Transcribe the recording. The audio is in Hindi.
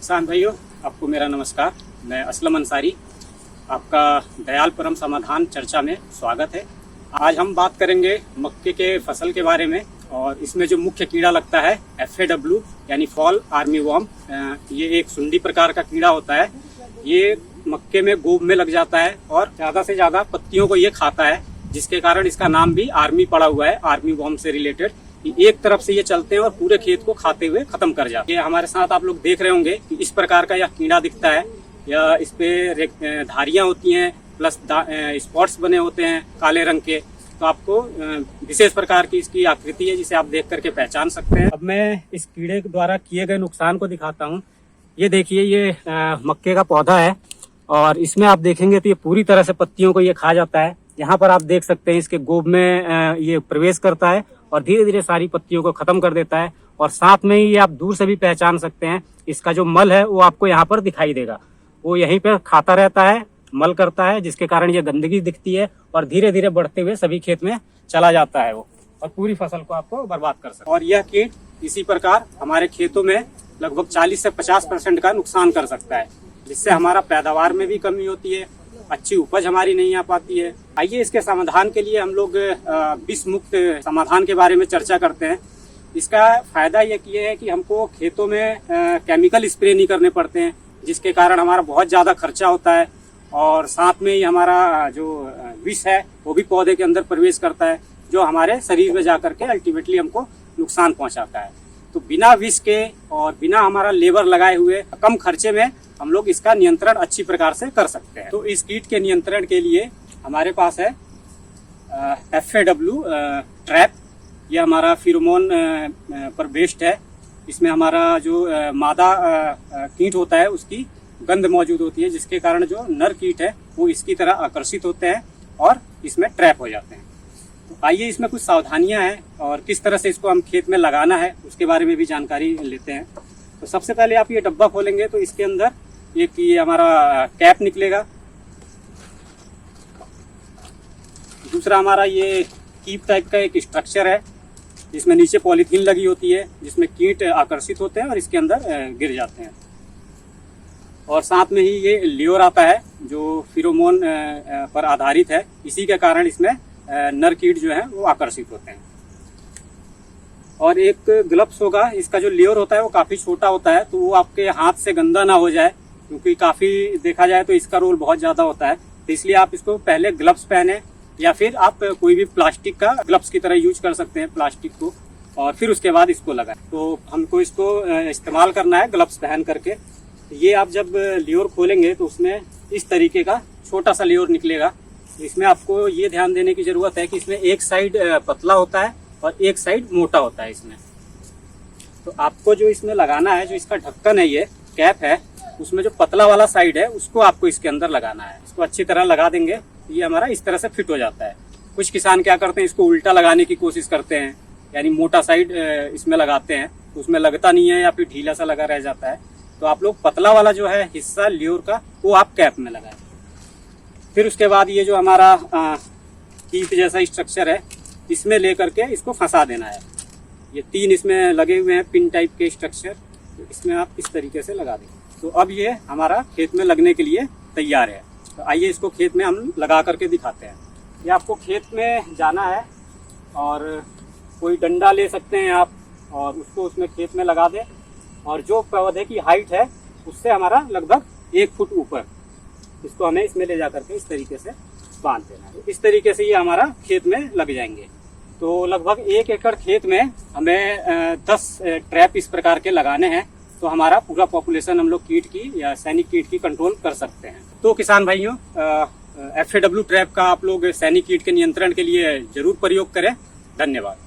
किसान भाइयों, आपको मेरा नमस्कार। मैं असलम अंसारी, आपका दयाल परम समाधान चर्चा में स्वागत है। आज हम बात करेंगे मक्के के फसल के बारे में और इसमें जो मुख्य कीड़ा लगता है FAW यानी फॉल आर्मी वॉर्म। ये एक सुंडी प्रकार का कीड़ा होता है। ये मक्के में गोब में लग जाता है और ज्यादा से ज्यादा पत्तियों को ये खाता है, जिसके कारण इसका नाम भी आर्मी पड़ा हुआ है, आर्मी वॉर्म से रिलेटेड। एक तरफ से ये चलते हैं और पूरे खेत को खाते हुए खत्म कर जाते हैं। हमारे साथ आप लोग देख रहे होंगे कि इस प्रकार का यह कीड़ा दिखता है, या इस पे धारियां होती हैं प्लस स्पॉट्स बने होते हैं काले रंग के। तो आपको विशेष प्रकार की इसकी आकृति है जिसे आप देख करके पहचान सकते हैं। अब मैं इस कीड़े द्वारा किए गए नुकसान को दिखाता हूँ। ये देखिए, ये मक्के का पौधा है और इसमें आप देखेंगे तो ये पूरी तरह से पत्तियों को ये खा जाता है। यहाँ पर आप देख सकते हैं इसके गोब में ये प्रवेश करता है और धीरे धीरे सारी पत्तियों को खत्म कर देता है। और साथ में ही ये आप दूर से भी पहचान सकते हैं, इसका जो मल है वो आपको यहाँ पर दिखाई देगा। वो यहीं पर खाता रहता है, मल करता है, जिसके कारण ये गंदगी दिखती है और धीरे धीरे बढ़ते हुए सभी खेत में चला जाता है वो, और पूरी फसल को आपको बर्बाद कर सकता है। और यह कीट इसी प्रकार हमारे खेतों में लगभग 40 से 50% का नुकसान कर सकता है, जिससे हमारा पैदावार में भी कमी होती है, अच्छी उपज हमारी नहीं आ पाती है। आइए इसके समाधान के लिए हम लोग विष मुक्त समाधान के बारे में चर्चा करते हैं। इसका फायदा ये है कि हमको खेतों में केमिकल स्प्रे नहीं करने पड़ते हैं, जिसके कारण हमारा बहुत ज्यादा खर्चा होता है और साथ में ही हमारा जो विष है वो भी पौधे के अंदर प्रवेश करता है, जो हमारे शरीर में जाकर के अल्टीमेटली हमको नुकसान पहुंचाता है। तो बिना विष के और बिना हमारा लेबर लगाए हुए कम खर्चे में हम लोग इसका नियंत्रण अच्छी प्रकार से कर सकते हैं। तो इस कीट के नियंत्रण के लिए हमारे पास है FAW ट्रैप। ये हमारा फिरोमोन पर बेस्ड है। इसमें हमारा जो मादा कीट होता है उसकी गंध मौजूद होती है, जिसके कारण जो नर कीट है वो इसकी तरह आकर्षित होते हैं और इसमें ट्रैप हो जाते हैं। तो आइए इसमें कुछ सावधानियां हैं और किस तरह से इसको हम खेत में लगाना है उसके बारे में भी जानकारी लेते हैं। तो सबसे पहले आप ये डब्बा खोलेंगे तो इसके अंदर एक ये हमारा कैप निकलेगा। दूसरा हमारा ये कीप टाइप का एक स्ट्रक्चर है, जिसमें नीचे पॉलीथीन लगी होती है, जिसमें कीट आकर्षित होते हैं और इसके अंदर गिर जाते हैं। और साथ में ही ये ल्योर आता है जो फिरोमोन पर आधारित है। इसी के कारण इसमें नर कीट जो है वो आकर्षित होते हैं। और एक ग्लव्स होगा। इसका जो लेयर होता है वो काफी छोटा होता है, तो वो आपके हाथ से गंदा ना हो जाए, क्योंकि काफी देखा जाए तो इसका रोल बहुत ज्यादा होता है। तो इसलिए आप इसको पहले ग्लव्स पहने, या फिर आप कोई भी प्लास्टिक का ग्लव्स की तरह यूज कर सकते हैं प्लास्टिक को, और फिर उसके बाद इसको लगाएं। तो हमको इसको इस्तेमाल करना है ग्लव्स पहन करके। ये आप जब लेयर खोलेंगे तो उसमें इस तरीके का छोटा सा लेयर निकलेगा। इसमें आपको ये ध्यान देने की जरूरत है कि इसमें एक साइड पतला होता है और एक साइड मोटा होता है इसमें। तो आपको जो इसमें लगाना है, जो इसका ढक्कन है, ये कैप है, उसमें जो पतला वाला साइड है उसको आपको इसके अंदर लगाना है। इसको अच्छी तरह लगा देंगे, ये हमारा इस तरह से फिट हो जाता है। कुछ किसान क्या करते हैं, इसको उल्टा लगाने की कोशिश करते हैं, यानी मोटा साइड इसमें लगाते हैं, उसमें लगता नहीं है या फिर ढीला सा लगा रह जाता है। तो आप लोग पतला वाला जो है हिस्सा ल्योर का वो आप कैप में लगाएं। फिर उसके बाद ये जो हमारा कीप जैसा स्ट्रक्चर है, इसमें लेकर के इसको फंसा देना है। ये 3 इसमें लगे हुए हैं पिन टाइप के स्ट्रक्चर, तो इसमें आप इस तरीके से लगा देंगे। तो अब ये हमारा खेत में लगने के लिए तैयार है। तो आइए इसको खेत में हम लगा करके दिखाते हैं। ये आपको खेत में जाना है और कोई डंडा ले सकते हैं आप, और उसको उसमें खेत में लगा दें, और जो पौधे की हाइट है उससे हमारा लगभग 1 फुट ऊपर इसको हमें इसमें ले जा करके इस तरीके से बांध देना है। इस तरीके से ये हमारा खेत में लग जाएंगे। तो लगभग 1 एकड़ खेत में हमें 10 ट्रैप इस प्रकार के लगाने हैं, तो हमारा पूरा पॉपुलेशन हम लोग कीट की या सैनिक कीट की कंट्रोल कर सकते हैं। तो किसान भाइयों, FAW ट्रैप का आप लोग सैनिक कीट के नियंत्रण के लिए जरूर प्रयोग करें। धन्यवाद।